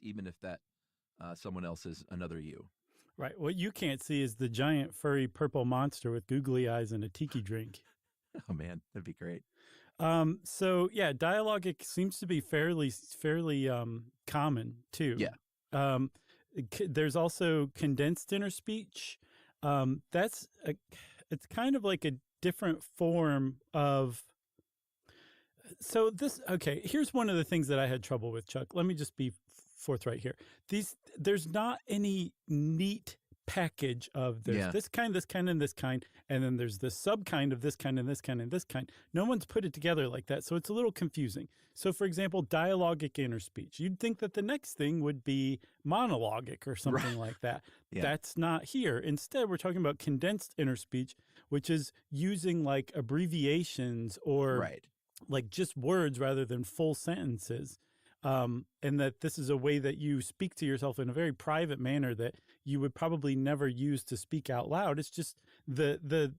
even if that someone else is another you. Right. What you can't see is the giant furry purple monster with googly eyes and a tiki drink. Oh man, that'd be great. So yeah, dialogic seems to be fairly common too. Yeah. There's also condensed inner speech. It's kind of like a different form of. So here's one of the things that I had trouble with, Chuck. Let me just be forthright here. There's not any neat package of this kind, and this kind, and then there's this sub kind of this kind and this kind and this kind. No one's put it together like that, so it's a little confusing. So, for example, dialogic inner speech. You'd think that the next thing would be monologic or something like that. Yeah. That's not here. Instead, we're talking about condensed inner speech, which is using like abbreviations or like just words rather than full sentences. And that this is a way that you speak to yourself in a very private manner that you would probably never use to speak out loud. It's just the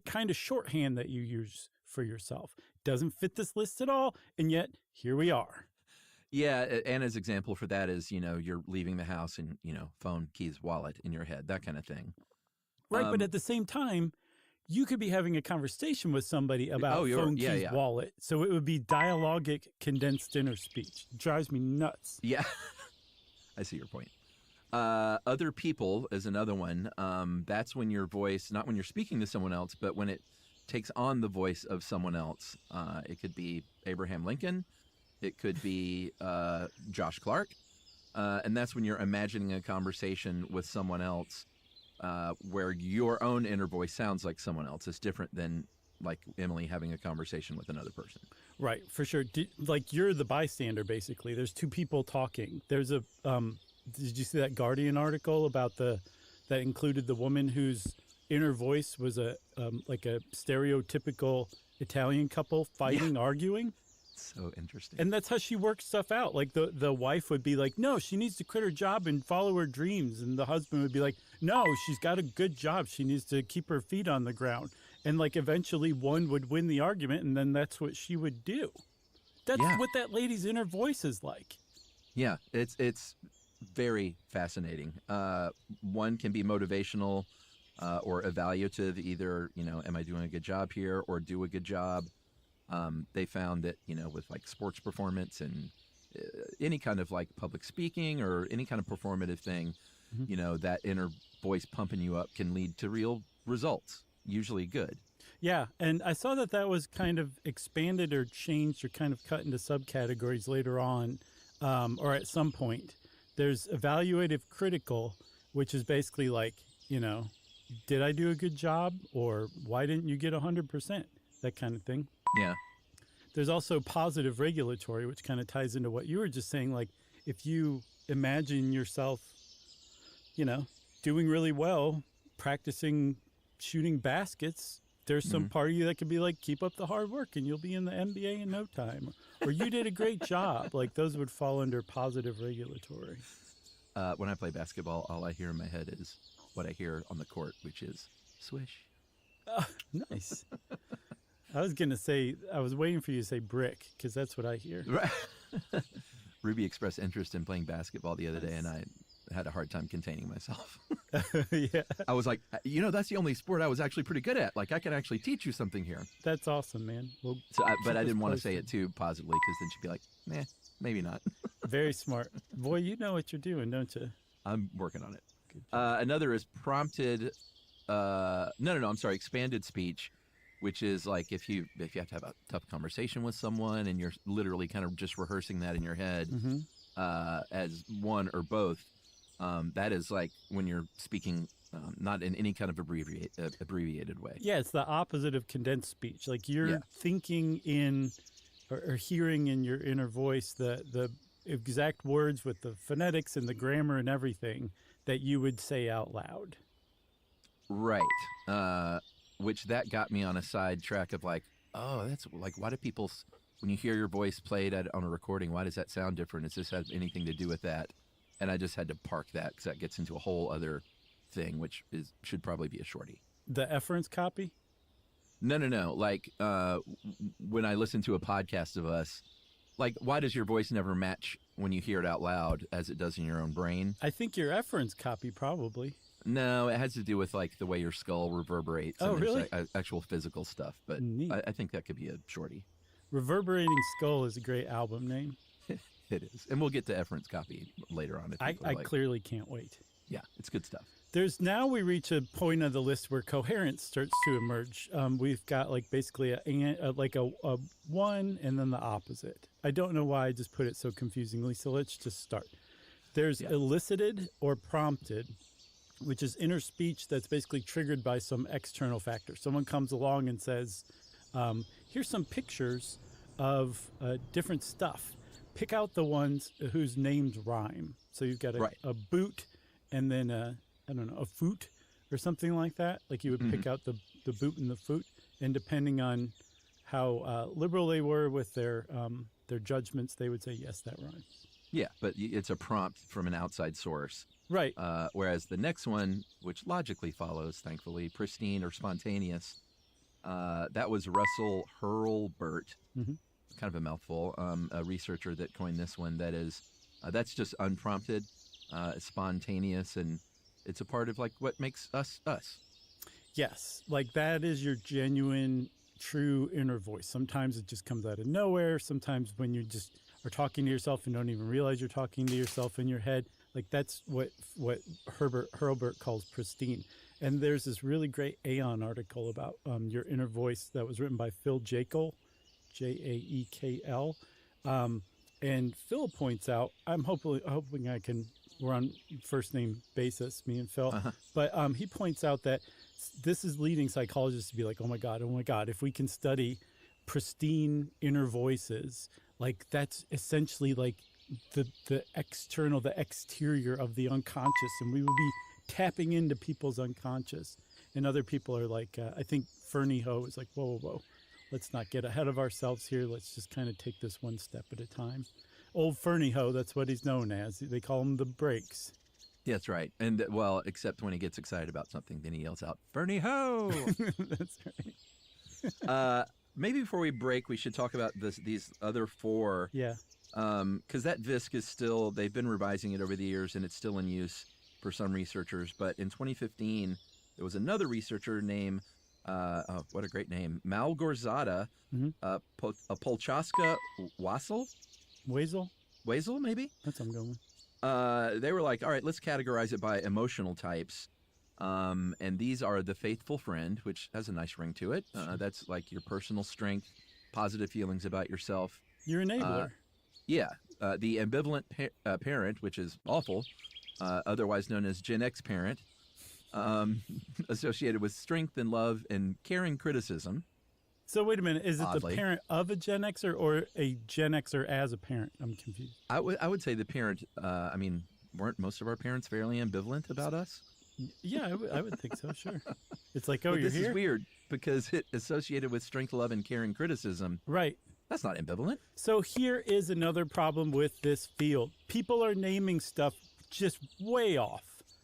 kind of shorthand that you use for yourself. Doesn't fit this list at all, and yet here we are. Yeah, Anna's example for that is, you're leaving the house and, phone, keys, wallet in your head, that kind of thing. Right, but at the same time, you could be having a conversation with somebody about phone, keys, wallet. So it would be dialogic condensed inner speech. It drives me nuts. Yeah, I see your point. Other people is another one. That's when your voice, not when you're speaking to someone else, but when it takes on the voice of someone else. It could be Abraham Lincoln. It could be Josh Clark. And that's when you're imagining a conversation with someone else where your own inner voice sounds like someone else. It's different than like Emily having a conversation with another person. Right, for sure. Like you're the bystander, basically. There's two people talking. There's a, did you see that Guardian article about that included the woman whose inner voice was like a stereotypical Italian couple fighting, arguing? So interesting. And that's how she works stuff out. Like the wife would be like, no, she needs to quit her job and follow her dreams. And the husband would be like, no, she's got a good job. She needs to keep her feet on the ground. And like eventually one would win the argument, and then that's what she would do. That's what that lady's inner voice is like. Yeah, it's very fascinating. One can be motivational or evaluative, either, am I doing a good job here or do a good job? They found that, with like sports performance and any kind of like public speaking or any kind of performative thing, that inner voice pumping you up can lead to real results, usually good. Yeah. And I saw that was kind of expanded or changed or kind of cut into subcategories later on, or at some point. There's evaluative critical, which is basically like, did I do a good job, or why didn't you get 100%? That kind of thing. Yeah. There's also positive regulatory, which kind of ties into what you were just saying. Like if you imagine yourself, doing really well, practicing shooting baskets, there's some part of you that could be like, keep up the hard work and you'll be in the NBA in no time. Or you did a great job. Like those would fall under positive regulatory. When I play basketball, all I hear in my head is what I hear on the court, which is swish. Nice. I was waiting for you to say brick, because that's what I hear. Right. Ruby expressed interest in playing basketball the other day, and I had a hard time containing myself. Yeah. I was like, that's the only sport I was actually pretty good at. Like, I could actually teach you something here. That's awesome, man. Well, but I didn't want to say it too positively, because then she'd be like, nah, maybe not. Very smart. Boy, you know what you're doing, don't you? I'm working on it. Another is prompted, expanded speech, which is like if you have to have a tough conversation with someone and you're literally kind of just rehearsing that in your head as one or both. That is like when you're speaking not in any kind of abbreviated way. Yeah, it's the opposite of condensed speech. Like you're thinking in or hearing in your inner voice the exact words with the phonetics and the grammar and everything that you would say out loud. Right. Which that got me on a side track of like, oh, that's like, why do people, when you hear your voice played on a recording, why does that sound different? Does this have anything to do with that? And I just had to park that because that gets into a whole other thing, which should probably be a shorty. The efference copy? No. Like when I listen to a podcast of us, like, why does your voice never match when you hear it out loud as it does in your own brain. I think your efference copy probably. No, it has to do with like the way your skull reverberates. Oh, and there's, really? actual physical stuff, but Neat. I think that could be a shorty. Reverberating Skull is a great album name. It is, and we'll get to efference copy later on. If I like. clearly can't wait. Yeah, it's good stuff. Now we reach a point on the list where coherence starts to emerge. We've got like basically a one and then the opposite. I don't know why I just put it so confusingly. So let's just start. There's elicited or prompted, which is inner speech that's basically triggered by some external factor. Someone comes along and says, here's some pictures of different stuff. Pick out the ones whose names rhyme. So you've got a boot and then a foot or something like that. Like you would pick out the boot and the foot. And depending on how liberal they were with their judgments, they would say, yes, that rhymes. Yeah, but it's a prompt from an outside source. Right. Whereas the next one, which logically follows, thankfully, pristine or spontaneous, that was Russell Hurlburt. Mm-hmm. Kind of a mouthful. A researcher that coined this one. That's just unprompted, spontaneous, and it's a part of like what makes us us. Yes, like that is your genuine, true inner voice. Sometimes it just comes out of nowhere. Sometimes when you just are talking to yourself and don't even realize you're talking to yourself in your head. Like that's what Hurlburt calls pristine. And there's this really great Aeon article about your inner voice that was written by Phil Jaekel, Jaekl. And Phil points out, I'm hoping we're on first name basis, me and Phil. Uh-huh. But he points out that this is leading psychologists to be like, oh my God, if we can study pristine inner voices, like that's essentially like the exterior of the unconscious, and we would be tapping into people's unconscious. And other people are like, I think Fernie Ho is like, whoa, let's not get ahead of ourselves here. Let's just kind of take this one step at a time. Old Fernie Ho, that's what he's known as. They call him the Breaks. Yeah, that's right. And well, except when he gets excited about something, then he yells out, Fernie Ho! That's right. Maybe before we break, we should talk about these other four. Yeah. Because that VISC is still, they've been revising it over the years, and it's still in use for some researchers. But in 2015, there was another researcher named, what a great name, Malgorzata Polchaska Wassel? Wazel, maybe? That's what I'm going with. They were like, all right, let's categorize it by emotional types. And these are the faithful friend, which has a nice ring to it. That's like your personal strength, positive feelings about yourself. Your enabler. The ambivalent parent, which is awful, otherwise known as Gen X parent, associated with strength and love and caring criticism. So wait a minute, is it Oddly. The parent of a Gen Xer or a Gen Xer as a parent? I'm confused. I would say the parent. Weren't most of our parents fairly ambivalent about us? Yeah, I would think so. Sure. It's like, oh, but you're this here. Is weird because it associated with strength, love, and caring criticism. Right. That's not ambivalent. So here is another problem with this field. People are naming stuff just way off.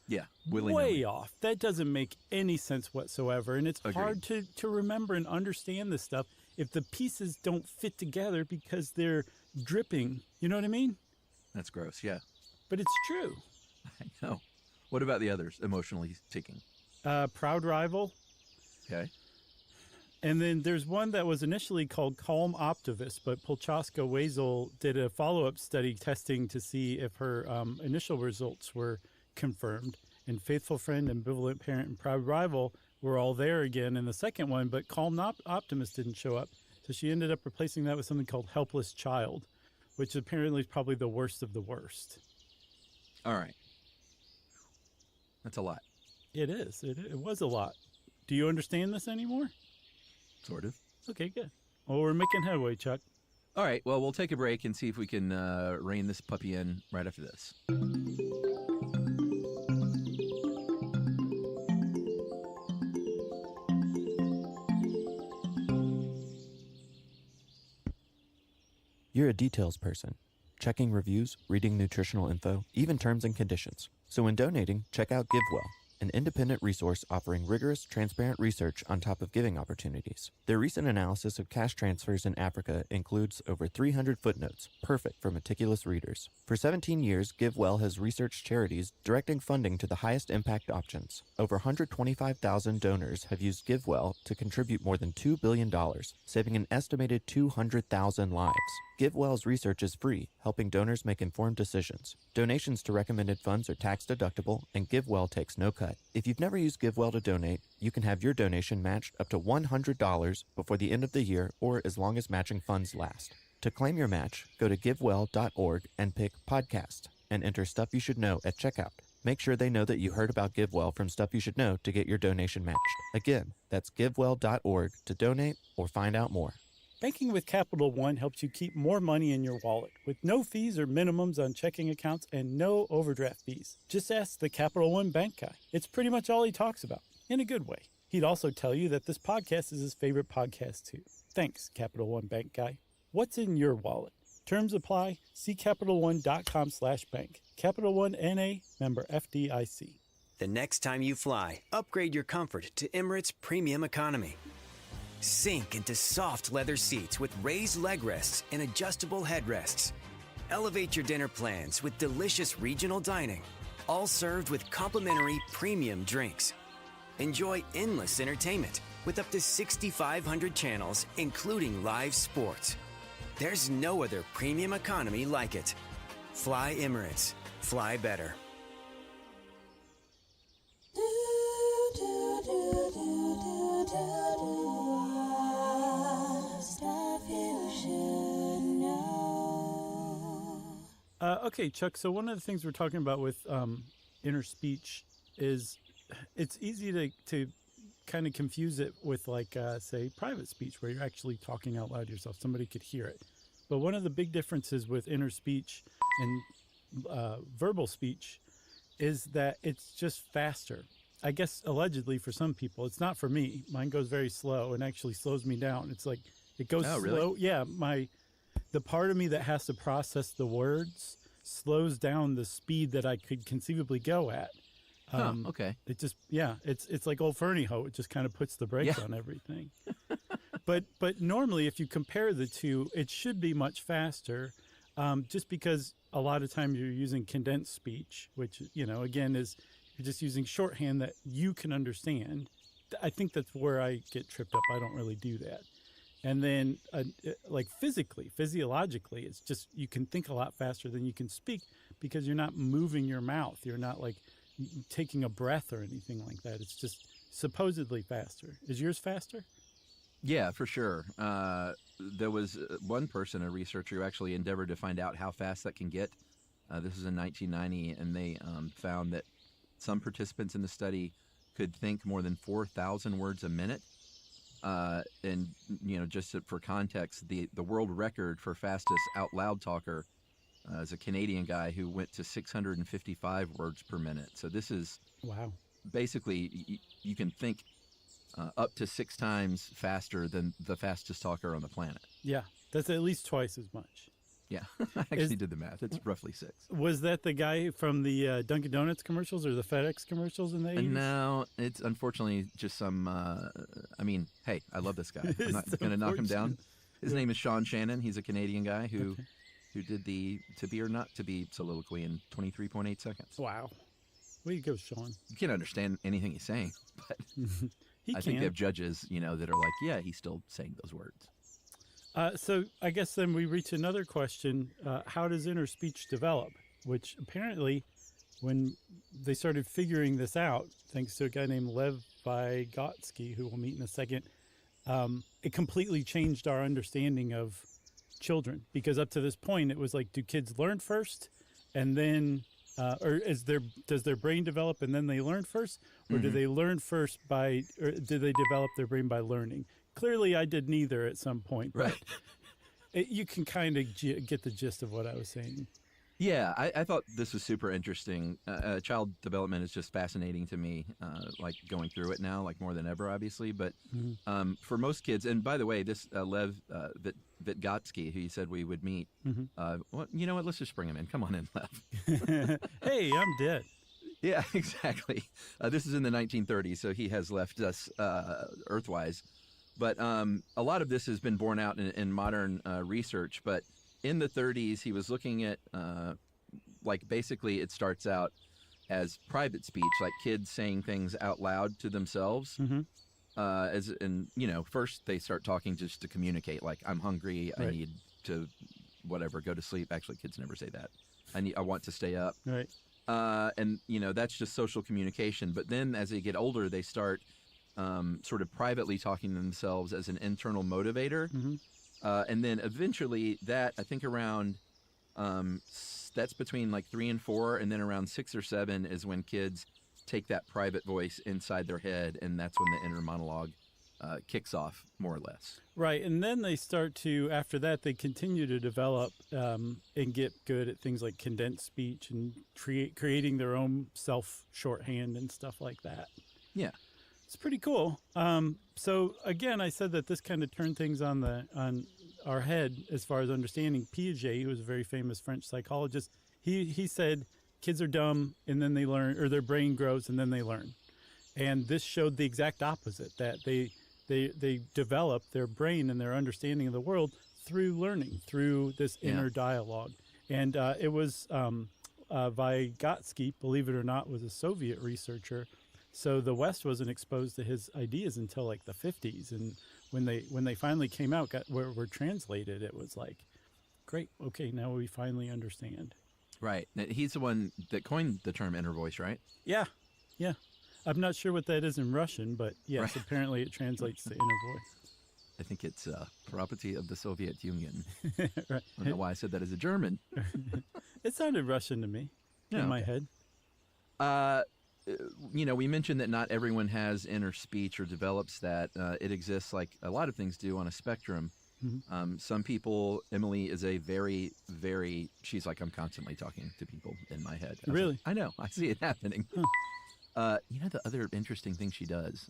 Yeah, way off. That doesn't make any sense whatsoever. And it's Agreed. hard to remember and understand this stuff if the pieces don't fit together because they're dripping. You know what I mean? That's gross, yeah. But it's true. I know. What about the others, emotionally ticking? Proud rival. Okay. And then there's one that was initially called Calm Optimist, but Polchaska Wazel did a follow-up study testing to see if her initial results were confirmed. And faithful friend, ambivalent parent, and proud rival were all there again in the second one, but Calm Optimist didn't show up. So she ended up replacing that with something called helpless child, which apparently is probably the worst of the worst. All right. That's a lot. It is. It was a lot. Do you understand this anymore? Sort of. Okay, good. Well, we're making headway, Chuck. All right. Well, we'll take a break and see if we can rein this puppy in right after this. You're a details person, checking reviews, reading nutritional info, even terms and conditions. So when donating, check out GiveWell. an independent resource offering rigorous, transparent research on top of giving opportunities. Their recent analysis of cash transfers in Africa includes over 300 footnotes, perfect for meticulous readers. For 17 years, GiveWell has researched charities directing funding to the highest impact options. Over 125,000 donors have used GiveWell to contribute more than $2 billion, saving an estimated 200,000 lives. GiveWell's research is free, helping donors make informed decisions. Donations to recommended funds are tax-deductible, and GiveWell takes no cut. If you've never used GiveWell to donate, you can have your donation matched up to $100 before the end of the year or as long as matching funds last. To claim your match, go to givewell.org and pick Podcast and enter Stuff You Should Know at checkout. Make sure they know that you heard about GiveWell from Stuff You Should Know to get your donation matched. Again, that's givewell.org to donate or find out more. Banking with Capital One helps you keep more money in your wallet with no fees or minimums on checking accounts and no overdraft fees. Just ask the Capital One bank guy. It's pretty much all he talks about, in a good way. He'd also tell you that this podcast is his favorite podcast too. Thanks, Capital One bank guy. What's in your wallet? Terms apply. See CapitalOne.com/bank. Capital One N.A., member FDIC. The next time you fly, upgrade your comfort to Emirates Premium Economy. Sink into soft leather seats with raised leg rests and adjustable headrests. Elevate your dinner plans with delicious regional dining, all served with complimentary premium drinks. Enjoy endless entertainment with up to 6,500 channels, including live sports. There's no other premium economy like it. Fly Emirates. Fly better. Okay, Chuck, so one of the things we're talking about with inner speech is it's easy to kind of confuse it with, like, say, private speech, where you're actually talking out loud yourself. Somebody could hear it. But one of the big differences with inner speech and verbal speech is that it's just faster. I guess allegedly for some people. It's not for me. Mine goes very slow and actually slows me down. It's like it goes slow. Really? Yeah, the part of me that has to process the words slows down the speed that I could conceivably go at. Okay. It just, it's like old Fernie Ho. It just kind of puts the brakes on everything. But normally, if you compare the two, it should be much faster, just because a lot of times you're using condensed speech, which, again, is you're just using shorthand that you can understand. I think that's where I get tripped up. I don't really do that. And then, like physiologically, it's just you can think a lot faster than you can speak because you're not moving your mouth. You're not like taking a breath or anything like that. It's just supposedly faster. Is yours faster? Yeah, for sure. There was one person, a researcher, who actually endeavored to find out how fast that can get. This was in 1990, and they found that some participants in the study could think more than 4,000 words a minute. And, just for context, the world record for fastest out loud talker is a Canadian guy who went to 655 words per minute. So this is basically you can think up to 6 times faster than the fastest talker on the planet. Yeah, that's at least twice as much. Yeah, I actually did the math. It's roughly 6. Was that the guy from the Dunkin' Donuts commercials or the FedEx commercials in the 80s? No, it's unfortunately just some, hey, I love this guy. I'm not going to knock him down. His name is Sean Shannon. He's a Canadian guy who did the To Be or Not To Be soliloquy in 23.8 seconds. Wow. Way to go, Sean. You can't understand anything he's saying, but I think they have judges, that are like, yeah, he's still saying those words. So I guess then we reach another question. How does inner speech develop? Which apparently, when they started figuring this out, thanks to a guy named Lev Vygotsky, who we'll meet in a second, it completely changed our understanding of children. Because up to this point, it was like, do kids learn first? And then, does their brain develop and then they learn first? Or do they learn first or do they develop their brain by learning? Clearly, I did neither at some point. But right. You can kind of get the gist of what I was saying. Yeah, I thought this was super interesting. Child development is just fascinating to me, like going through it now, like more than ever, obviously. But for most kids, and by the way, this Lev Vygotsky, who you said we would meet, well, you know what? Let's just bring him in. Come on in, Lev. Hey, I'm dead. Yeah, exactly. This is in the 1930s, so he has left us Earthwise. But a lot of this has been borne out in modern research. But in the 30s, he was looking at, like, basically it starts out as private speech, like kids saying things out loud to themselves. First they start talking just to communicate, like, I'm hungry, I need to, whatever, go to sleep. Actually, kids never say that. I want to stay up. Right. And that's just social communication. But then as they get older, they start sort of privately talking to themselves as an internal motivator. And then eventually that, I think around, that's between like 3 and 4. And then around 6 or 7 is when kids take that private voice inside their head. And that's when the inner monologue kicks off, more or less. Right. And then they start to, after that, they continue to develop and get good at things like condensed speech and creating their own self-shorthand and stuff like that. Yeah. It's pretty cool. So again, I said that this kind of turned things on our head as far as understanding. Piaget, who was a very famous French psychologist, he said kids are dumb and then they learn, or their brain grows and then they learn. And this showed the exact opposite, that they develop their brain and their understanding of the world through learning, through this inner dialogue. And it was Vygotsky, believe it or not, was a Soviet researcher. So the West wasn't exposed to his ideas until like the 50s. And when they finally came out, were translated, it was like, great, okay, now we finally understand. Right. He's the one that coined the term inner voice, right? Yeah. I'm not sure what that is in Russian, but yes, apparently it translates to inner voice. I think it's property of the Soviet Union. Right. I don't know why I said that as a German. It sounded Russian to me in my head. We mentioned that not everyone has inner speech or develops that. It exists like a lot of things do on a spectrum. Some people, Emily is a very, very, she's like, I'm constantly talking to people in my head. Really? I know. I see it happening. The other interesting thing she does,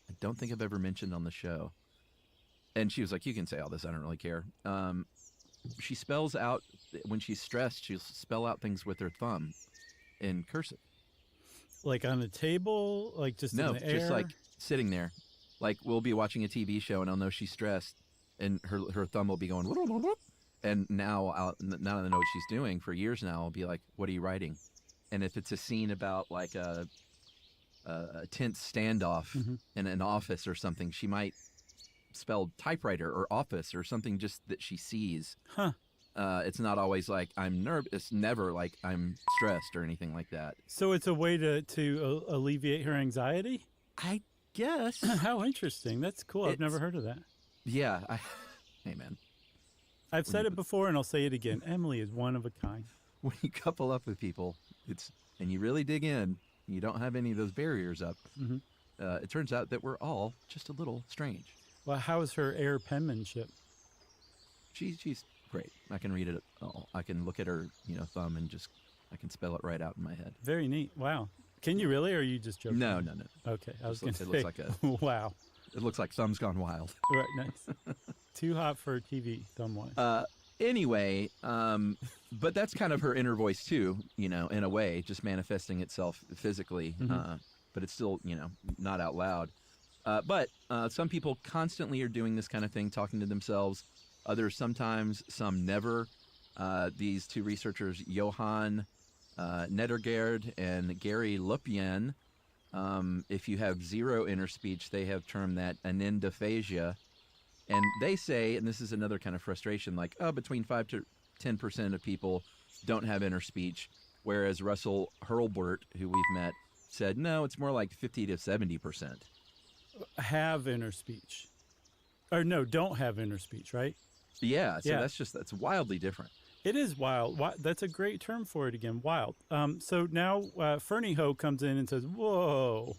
I don't think I've ever mentioned on the show. And she was like, you can say all this, I don't really care. She spells out, when she's stressed, she'll spell out things with her thumb in cursive. Like on a table, like just in the air? No, just like sitting there. Like we'll be watching a TV show and I'll know she's stressed and her thumb will be going, and now I know what she's doing. For years now, I'll be like, what are you writing? And if it's a scene about like a tense standoff in an office or something, she might spell typewriter or office or something just that she sees. It's not always like I'm nervous. It's never like I'm stressed or anything like that. So it's a way to alleviate her anxiety? I guess. How interesting. That's cool. I've never heard of that. Yeah. Hey, man. I've said it before and I'll say it again. Emily is one of a kind. When you couple up with people, and you really dig in, you don't have any of those barriers up, it turns out that we're all just a little strange. Well, how is her air penmanship? She's great. I can read it all. I can look at her, thumb and I can spell it right out in my head. Very neat. Wow. Can you really, or are you just joking? No. Okay. I was going to say. It looks like wow. It looks like thumb's gone wild. Right. Nice. Too hot for TV, thumb-wise. Anyway, but that's kind of her inner voice too, in a way, just manifesting itself physically, but it's still, not out loud. But some people constantly are doing this kind of thing, talking to themselves. Others sometimes, some never. These two researchers, Johan Nedergaard and Gary Lupien, if you have zero inner speech, they have termed that anendophagia. And they say, and this is another kind of frustration, like, between 5 to 10% of people don't have inner speech, whereas Russell Hurlburt, who we've met, said, no, it's more like 50 to 70%. Have inner speech. Or no, don't have inner speech, right? Yeah, so that's wildly different. It is wild. That's a great term for it again, wild. So now Fernie Ho comes in and says, whoa,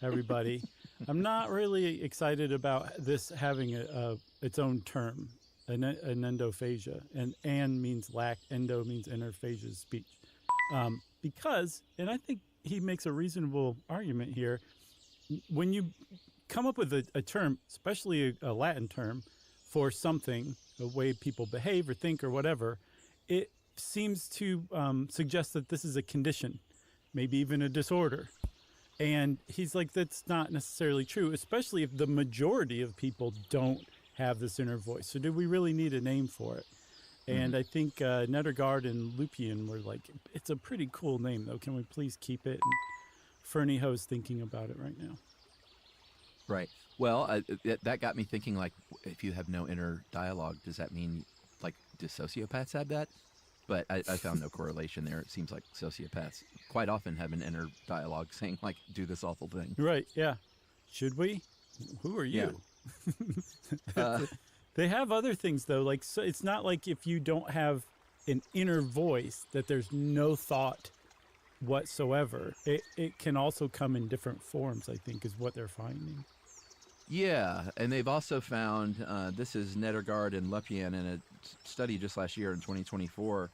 everybody. I'm not really excited about this having its own term, anendophagia. And means lack, endo means interphagia speech. Because, and I think he makes a reasonable argument here, when you come up with a term, especially a Latin term, for something, the way people behave or think or whatever, it seems to suggest that this is a condition. maybe even a disorder. And he's like, that's not necessarily true, especially if the majority of people don't have this inner voice. So do we really need a name for it? And I think Nettergaard and Lupien were like, it's a pretty cool name, though. Can we please keep it? And Fernie Ho's thinking about it right now. Right. Well, that got me thinking, like, if you have no inner dialogue, does that mean, like, do sociopaths have that? But I found no correlation there. It seems like sociopaths quite often have an inner dialogue saying, like, do this awful thing. Right, yeah. Should we? Who are you? Yeah. They have other things, though. Like, so it's not like if you don't have an inner voice that there's no thought whatsoever. It can also come in different forms, I think, is what they're finding. Yeah, and they've also found, this is Nettergaard and Lupien in a study just last year in 2024,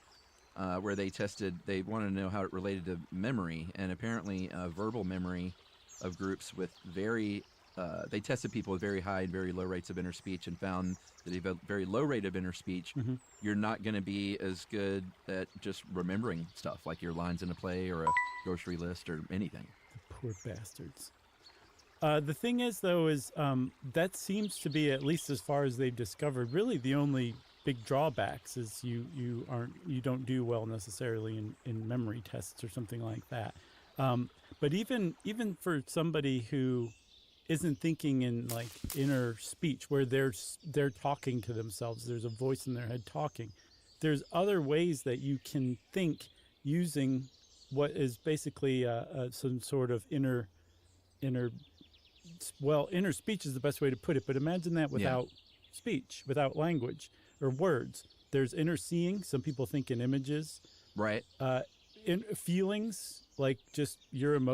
where they wanted to know how it related to memory, and apparently verbal memory of groups with they tested people with very high and very low rates of inner speech and found that if you have a very low rate of inner speech, you're not going to be as good at just remembering stuff, like your lines in a play or a grocery list or anything. The poor bastards. The thing is, though, is that seems to be, at least as far as they've discovered, really the only big drawbacks is you don't do well necessarily in memory tests or something like that. But even for somebody who isn't thinking in like inner speech, where they're talking to themselves, there's a voice in their head talking. There's other ways that you can think using what is basically some sort of inner speech is the best way to put it, but imagine that without speech, without language or words. There's inner seeing. Some people think in images. Right. In feelings, like just your emotions.